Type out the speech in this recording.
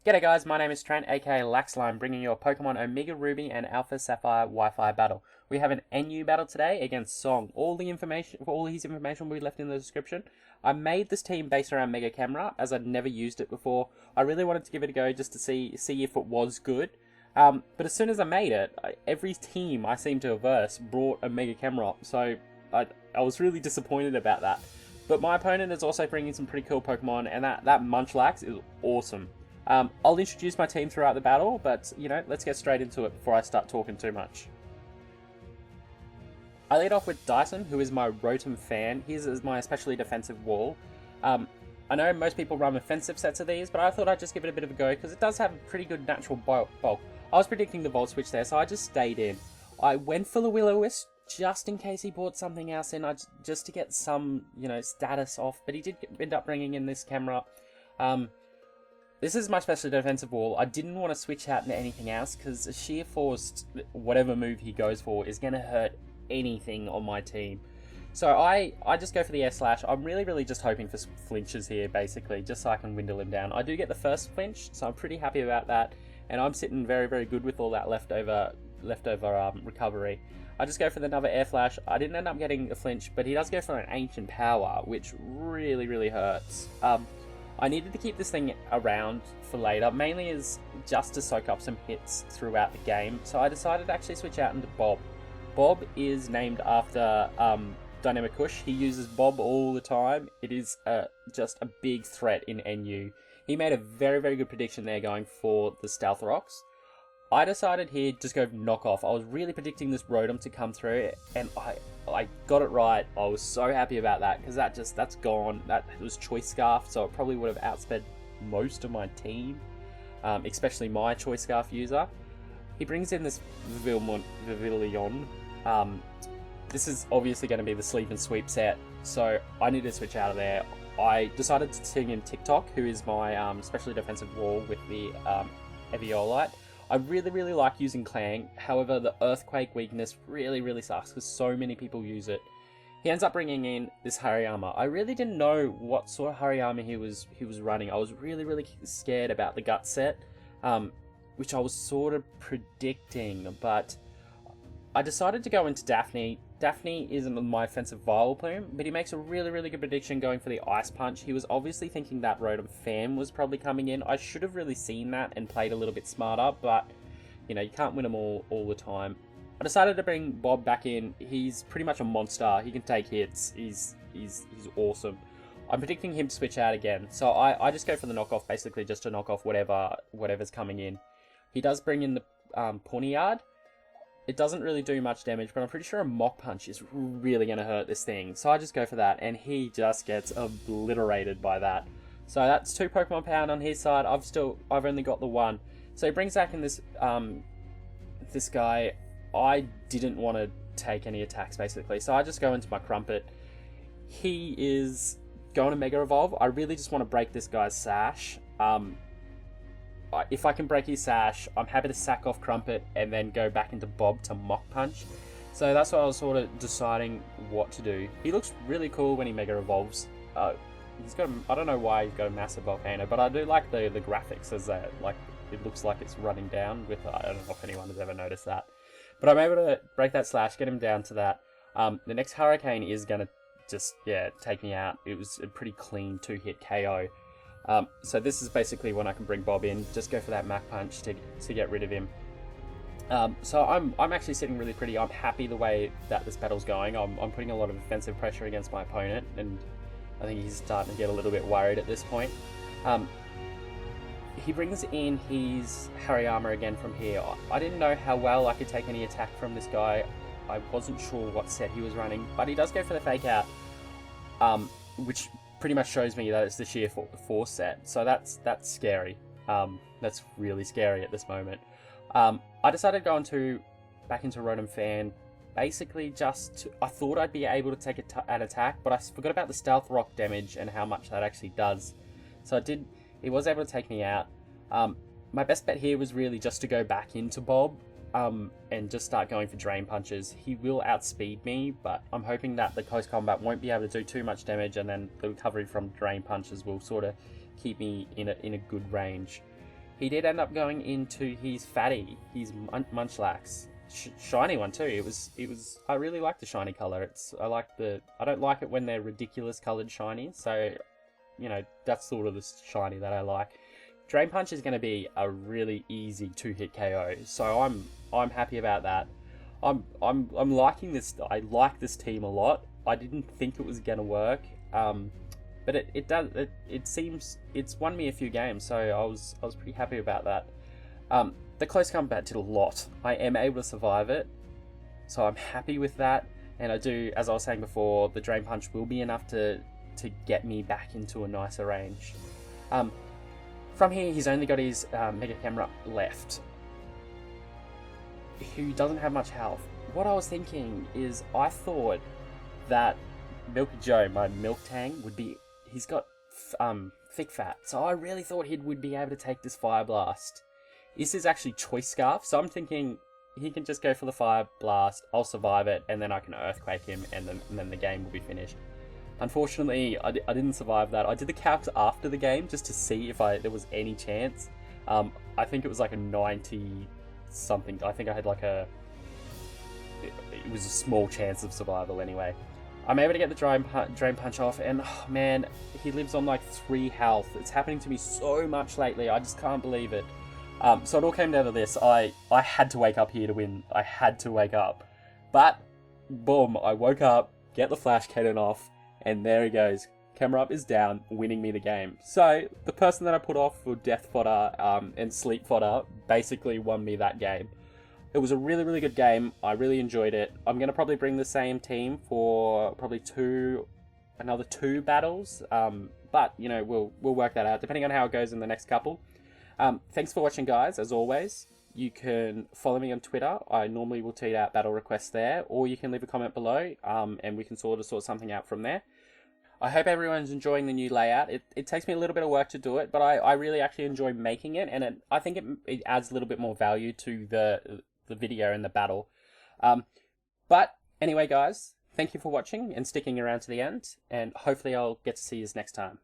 G'day guys, my name is Trent, aka LaxLime, bringing you a Pokemon Omega Ruby and Alpha Sapphire Wi-Fi battle. We have an NU battle today against Song. All his information will be left in the description. I made this team based around Mega-Camerput, as I'd never used it before. I really wanted to give it a go just to see if it was good. But as soon as I made it, every team I seem to have versed brought a Mega-Camerput, so I was really disappointed about that. But my opponent is also bringing some pretty cool Pokemon, and that Munchlax is awesome. I'll introduce my team throughout the battle, but, let's get straight into it before I start talking too much. I lead off with Dyson, who is my Rotom fan. His is my especially defensive wall. I know most people run offensive sets of these, but I thought I'd just give it a bit of a go, because it does have a pretty good natural bulk. I was predicting the Volt Switch there, so I just stayed in. I went for the Will-O-Wisp, just in case he brought something else in, just to get some, status off, but he did end up bringing in this camera. This is my special defensive wall. I didn't want to switch out into anything else because sheer forced, whatever move he goes for, is going to hurt anything on my team. So I just go for the air slash. I'm really just hoping for flinches here, basically, just so I can windle him down. I do get the first flinch, so I'm pretty happy about that. And I'm sitting very good with all that leftover recovery. I just go for another air flash. I didn't end up getting a flinch, but he does go for an ancient power, which really hurts. I needed to keep this thing around for later, mainly as just to soak up some hits throughout the game, so I decided to actually switch out into Bob. Bob is named after Dynamic Kush. He uses Bob all the time. It is just a big threat in NU. He made a very good prediction there going for the Stealth Rocks. I decided here just go knock off. I was really predicting this Rotom to come through, and I got it right. I was so happy about that, because that's gone. That was Choice Scarf, so it probably would have outsped most of my team, especially my Choice Scarf user. He brings in this Vivillon. This is obviously going to be the Sleep and Sweep set, so I need to switch out of there. I decided to sing in TikTok, who is my specially defensive wall with the Eviolite. I really like using KLANG, however the Earthquake weakness really sucks because so many people use it. He ends up bringing in this Hariyama. I really didn't know what sort of Hariyama he was running. I was really scared about the Gut set, which I was sort of predicting, but I decided to go into Daphne. Daphne isn't my offensive Vileplume, but he makes a really good prediction going for the Ice Punch. He was obviously thinking that Rotom Fan was probably coming in. I should have really seen that and played a little bit smarter, but, you can't win them all the time. I decided to bring Bob back in. He's pretty much a monster. He can take hits. He's awesome. I'm predicting him to switch out again, so I just go for the knockoff, basically just to knock off whatever's coming in. He does bring in the Pawniard. It doesn't really do much damage, but I'm pretty sure a Mach Punch is really going to hurt this thing. So I just go for that, and he just gets obliterated by that. So that's 2 Pokemon pound on his side. I've only got the 1. So he brings back in this this guy. I didn't want to take any attacks, basically. So I just go into my Crumpet. He is going to Mega Evolve. I really just want to break this guy's Sash. If I can break his Sash, I'm happy to sack off Crumpet and then go back into Bob to Mach Punch. So that's what I was sort of deciding what to do. He looks really cool when he Mega Evolves. I don't know why he's got a massive volcano, but I do like the graphics as it looks like it's running down with, I don't know if anyone has ever noticed that. But I'm able to break that Slash, get him down to that. The next Hurricane is going to just, take me out. It was a pretty clean 2-hit KO. So this is basically when I can bring Bob in, just go for that Mach Punch to get rid of him. So I'm actually sitting really pretty. I'm happy the way that this battle's going. I'm putting a lot of offensive pressure against my opponent, and I think he's starting to get a little bit worried at this point. He brings in his Hariyama again from here. I didn't know how well I could take any attack from this guy. I wasn't sure what set he was running, but he does go for the Fake Out, which pretty much shows me that it's the sheer force set, so that's scary. That's really scary at this moment. I decided to go back into Rotom Fan, basically I thought I'd be able to take an attack, but I forgot about the Stealth Rock damage and how much that actually does. So he was able to take me out. My best bet here was really just to go back into Bob, and just start going for Drain Punches. He will outspeed me, but I'm hoping that the close combat won't be able to do too much damage, and then the recovery from Drain Punches will sort of keep me in a good range. he did end up going into his fatty, his Munchlax. Shiny one too. It was. I really like the shiny color. I don't like it when they're ridiculous colored shiny. So, you know, that's sort of the shiny that I like. Drain Punch is going to be a really easy 2-hit KO. So I'm happy about that. I'm liking this. I like this team a lot. I didn't think it was going to work. But it does. It seems it's won me a few games. So I was pretty happy about that. The close combat did a lot. I am able to survive it, so I'm happy with that. And I do, as I was saying before, the Drain Punch will be enough to get me back into a nicer range. From here, he's only got his Mega-Camerput left, who doesn't have much health. What I was thinking is, I thought that Milky Joe, my Milk Tang, he's got thick fat, so I really thought he would be able to take this Fire Blast. This is actually Choice Scarf, so I'm thinking he can just go for the Fire Blast, I'll survive it, and then I can Earthquake him, and then the game will be finished. Unfortunately, I didn't survive that. I did the calcs after the game, just to see if there was any chance. I think it was like a 90-something. I think I had like it was a small chance of survival anyway. I'm able to get the Drain Punch off, and oh man, he lives on like 3 health. It's happening to me so much lately, I just can't believe it. So it all came down to this. I had to wake up here to win. I had to wake up. But, boom, I woke up, get the Flash Cannon off, and there he goes. Camerput is down, winning me the game. So, the person that I put off for Death Fodder and Sleep Fodder basically won me that game. It was a really, really good game. I really enjoyed it. I'm going to probably bring the same team for probably another 2 battles. But, you know, we'll work that out, depending on how it goes in the next couple. Thanks for watching, guys. As always, you can follow me on Twitter. I normally will tweet out battle requests there, or you can leave a comment below, and we can sort something out from there. I hope everyone's enjoying the new layout. It takes me a little bit of work to do it, but I really actually enjoy making it, and I think it adds a little bit more value to the video and the battle. But anyway, guys, thank you for watching and sticking around to the end, and hopefully I'll get to see you next time.